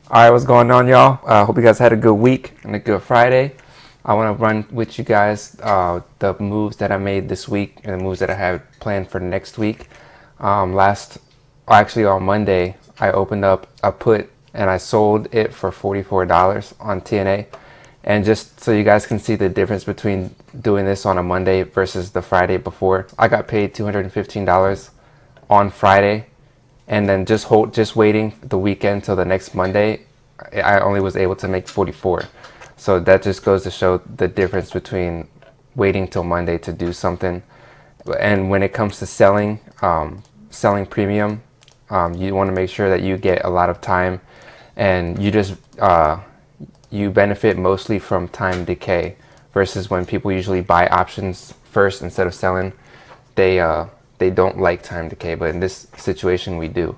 All right, what's going on, y'all? Hope you guys had a good week and a good Friday. I want to run with you guys the moves that I made this week and the moves that I have planned for next week. Actually on Monday, I opened up a put and I sold it for $44 on TNA. And just so you guys can see the difference between doing this on a Monday versus the Friday before, I got paid $215 on Friday, and then just waiting the weekend till the next Monday, I only was able to make 44. So that just goes to show the difference between waiting till Monday to do something. And when it comes to selling premium, you want to make sure that you get a lot of time, and you benefit mostly from time decay versus when people usually buy options first instead of selling. They don't like time decay, but in this situation we do.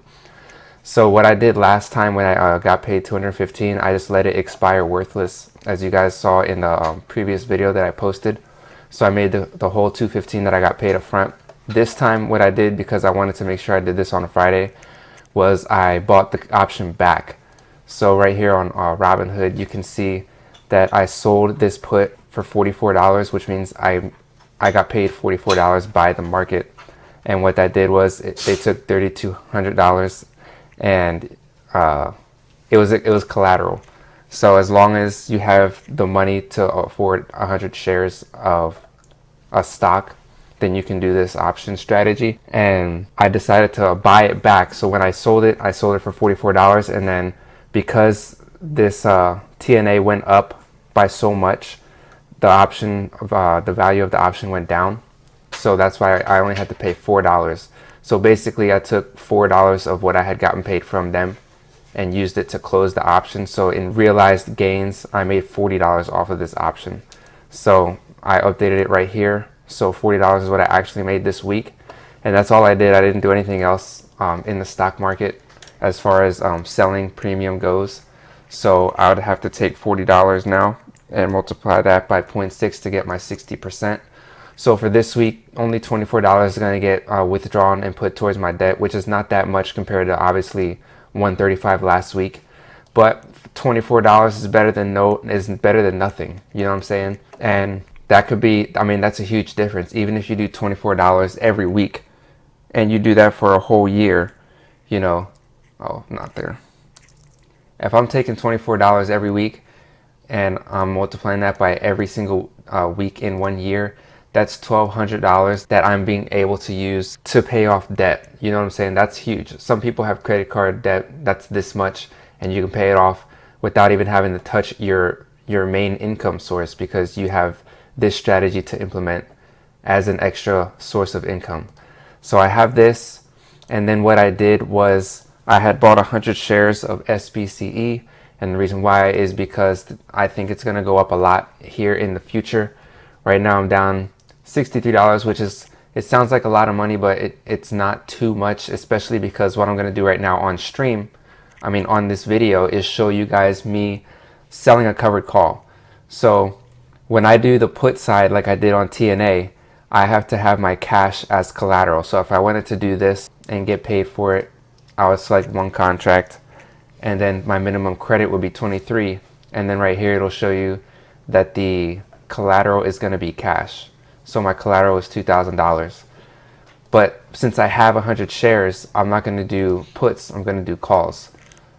So what I did last time when I got paid $215, I just let it expire worthless, as you guys saw in the previous video that I posted. So I made the whole $215 that I got paid up front. This time what I did, because I wanted to make sure I did this on a Friday, was I bought the option back. So right here on Robinhood, you can see that I sold this put for $44, which means I got paid $44 by the market. And what that did was they took $3,200, and it was collateral. So as long as you have the money to afford 100 shares of a stock, then you can do this option strategy. And I decided to buy it back. So when I sold it for $44, and then because this TNA went up by so much, the value of the option went down. So that's why I only had to pay $4. So basically I took $4 of what I had gotten paid from them and used it to close the option. So in realized gains, I made $40 off of this option. So I updated it right here. So $40 is what I actually made this week. And that's all I did. I didn't do anything else in the stock market as far as selling premium goes. So I would have to take $40 now and multiply that by 0.6 to get my 60%. So for this week, only $24 is going to get withdrawn and put towards my debt, which is not that much compared to obviously $135 last week. But $24 is better than nothing. You know what I'm saying? And that could be, I mean, that's a huge difference. Even if you do $24 every week and you do that for a whole year, you know, oh, not there. If I'm taking $24 every week and I'm multiplying that by every single week in 1 year, that's $1,200 that I'm being able to use to pay off debt. You know what I'm saying? That's huge. Some people have credit card debt that's this much, and you can pay it off without even having to touch your main income source, because you have this strategy to implement as an extra source of income. So I have this, and then what I did was I had bought 100 shares of SPCE, and the reason why is because I think it's going to go up a lot here in the future. Right now I'm down $63, which it sounds like a lot of money, but it's not too much, especially because what I'm going to do right now on this video, is show you guys me selling a covered call. So when I do the put side like I did on TNA, I have to have my cash as collateral. So if I wanted to do this and get paid for it, I would select one contract, and then my minimum credit would be 23, and then right here it'll show you that the collateral is going to be cash. So my collateral is $2,000. But since I have 100 shares, I'm not going to do puts, I'm going to do calls.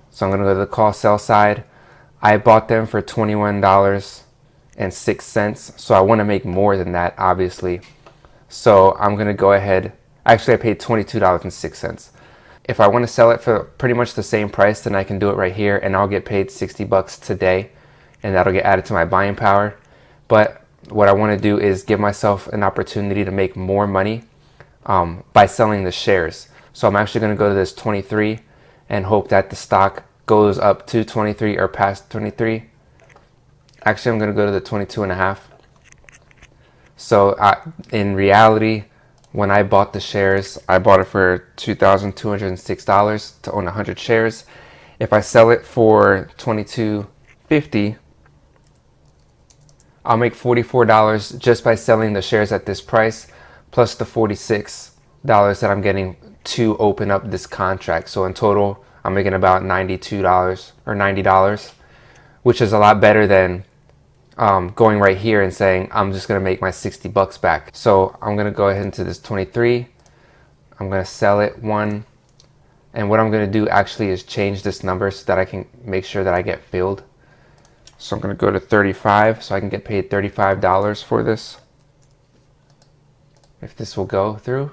So I'm going to go to the call sell side. I bought them for $21.06. So I want to make more than that, obviously. So I'm going to go ahead. Actually, I paid $22.06. If I want to sell it for pretty much the same price, then I can do it right here, and I'll get paid $60 today, and that'll get added to my buying power. But what I want to do is give myself an opportunity to make more money by selling the shares. So I'm actually going to go to this 23 and hope that the stock goes up to 23 or past 23. Actually, I'm going to go to the 22.5. So in reality, when I bought the shares, I bought it for $2,206 to own 100 shares. If I sell it for $22.50, I'll make $44 just by selling the shares at this price, plus the $46 that I'm getting to open up this contract. So in total, I'm making about $92 or $90, which is a lot better than going right here and saying I'm just gonna make my 60 bucks back. So I'm gonna go ahead into this 23. I'm gonna sell it one, and what I'm gonna do actually is change this number so that I can make sure that I get filled. So I'm gonna go to 35 so I can get paid $35 for this, if this will go through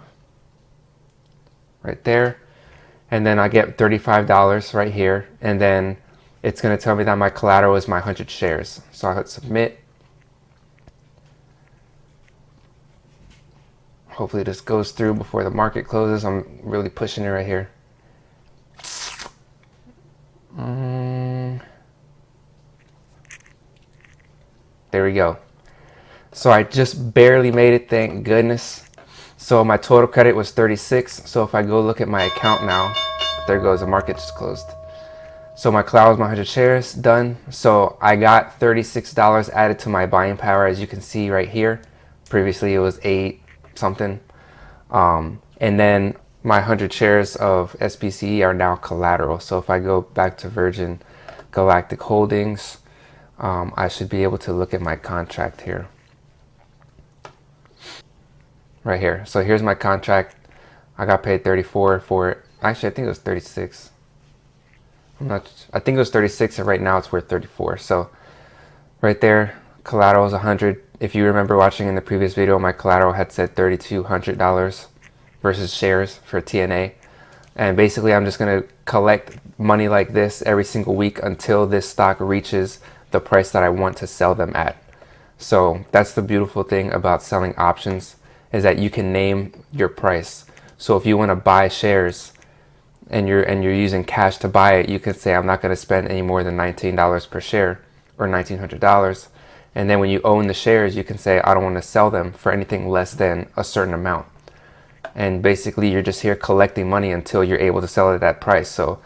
right there. And then I get $35 right here, and then it's going to tell me that my collateral is my 100 shares. So I'll hit submit. Hopefully this goes through before the market closes. I'm really pushing it right here. There we go. So I just barely made it, thank goodness. So my total credit was 36. So if I go look at my account now, there goes, the market just closed. So my collateral was my 100 shares, done. So I got $36 added to my buying power, as you can see right here. Previously it was 8 something. And then my 100 shares of SPCE are now collateral. So if I go back to Virgin Galactic Holdings, I should be able to look at my contract here. Right here. So here's my contract. I got paid 34 for it. Actually, I think it was 36. I think it was 36, and right now it's worth 34. So right there, collateral is 100. If you remember watching in the previous video, my collateral had said $3,200 versus shares for TNA. And basically I'm just going to collect money like this every single week until this stock reaches the price that I want to sell them at. So that's the beautiful thing about selling options, is that you can name your price. So if you want to buy shares and you're using cash to buy it, you can say I'm not going to spend any more than $19 per share or $1,900. And then when you own the shares, you can say I don't want to sell them for anything less than a certain amount. And basically you're just here collecting money until you're able to sell it at that price. So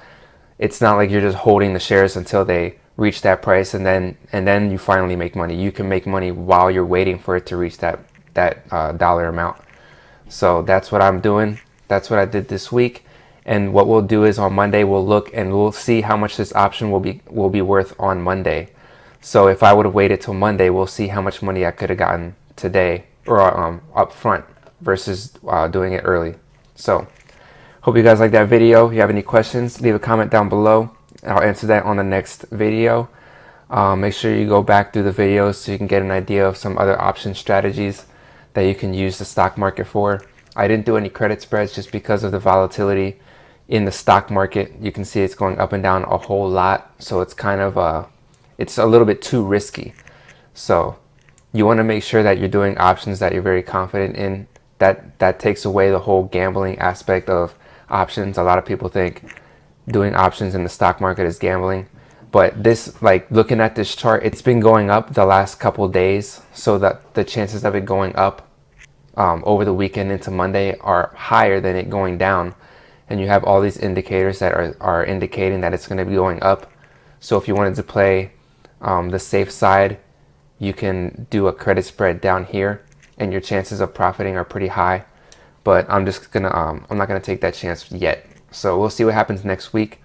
it's not like you're just holding the shares until they reach that price and then you finally make money. You can make money while you're waiting for it to reach that dollar amount. So that's what I'm doing. That's what I did this week. And what we'll do is on Monday we'll look and we'll see how much this option will be worth on Monday. So if I would have waited till Monday, we'll see how much money I could have gotten today or up front versus doing it early. So hope you guys like that video. If you have any questions, leave a comment down below. I'll answer that on the next video. Make sure you go back through the videos so you can get an idea of some other option strategies that you can use the stock market for. I didn't do any credit spreads just because of the volatility in the stock market. You can see it's going up and down a whole lot, so it's kind of it's a little bit too risky. So you want to make sure that you're doing options that you're very confident in. That takes away the whole gambling aspect of options. A lot of people think doing options in the stock market is gambling, but this, like looking at this chart, it's been going up the last couple days, so that the chances of it going up over the weekend into Monday are higher than it going down. And you have all these indicators that are indicating that it's going to be going up. So if you wanted to play the safe side, you can do a credit spread down here and your chances of profiting are pretty high. But I'm just gonna I'm not gonna take that chance yet. So we'll see what happens next week.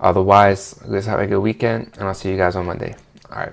Otherwise, let's have a good weekend, and I'll see you guys on Monday. All right.